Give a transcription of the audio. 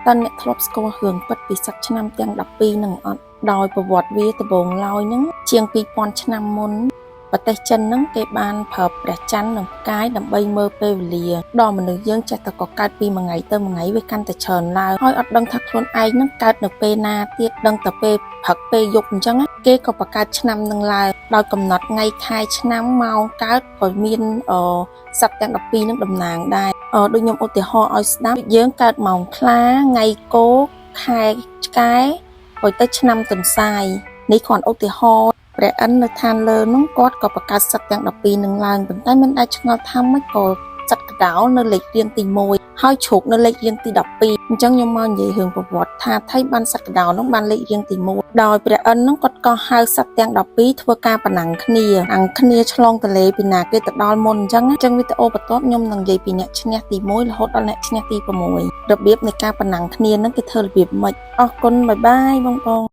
តើអ្នកធ្លាប់ស្គាល់រឿងពិតពីសត្វឆ្នាំទាំង12នឹងអត់ដោយប្រវត្តិវាដំបូងឡើយហ្នឹងជាង2000ឆ្នាំមុនប្រទេសចិនហ្នឹងគេបានប្រើព្រះច័ន្ទនិងផ្កាយដើម្បីមើលពេលវេលាដល់មនុស្សយើងចេះតែកកើតពីមួយថ្ងៃទៅមួយថ្ងៃវាកាន់តែច្រើនឡើងហើយអត់ដឹងថាខ្លួនឯងហ្នឹងកើតនៅពេលណាទៀតដឹងតែពេលព្រឹកពេលយប់អញ្ចឹងគេក៏បង្កើតឆ្នាំនឹងឡើងដោយកំណត់ថ្ងៃខែឆ្នាំម៉ោងកើតក៏មានសត្វទាំង12នឹងតំណាងដែរដូចខ្ញុំឧទាហរណ៍ឲ្យស្ដាប់យើងកើតម៉ោងខ្លាថ្ងៃគោខែឆ្កែហើយទៅឆ្នាំទន្សាយនេះគ្រាន់ឧទាហរណ៍ព្រះឥន្ទនៅឋានលើនោះគាត់ក៏បង្កើតសត្វទាំង12នឹងឡើងប៉ុន្តែមិនអាចឆ្ងល់ថាម៉េចក៏សត្វកដោនៅលេខរៀងទី1ហើយជ្រូកនៅលេខរៀងទី12អញ្ចឹងខ្ញុំមកនិយាយរឿងប្រវត្តិថាថៃបានសត្វកដោនោះបានលេខរៀងទី1ដោយព្រះឥន្ទនោះគាត់ក៏ហៅសត្វទាំង12ធ្វើការប្រណាំងគ្នាឆ្លងទន្លេពីណាគេទៅដល់មុនអញ្ចឹងវីដេអូបន្ទាប់ខ្ញុំនឹងនិយាយពីអ្នកឈ្នះទី1រហូតដល់អ្នកឈ្នះទី6របៀបនៃការប្រណាំងគ្នាហ្នឹងគេធ្វើរបៀបម៉េចអរគុណបាយបាយបង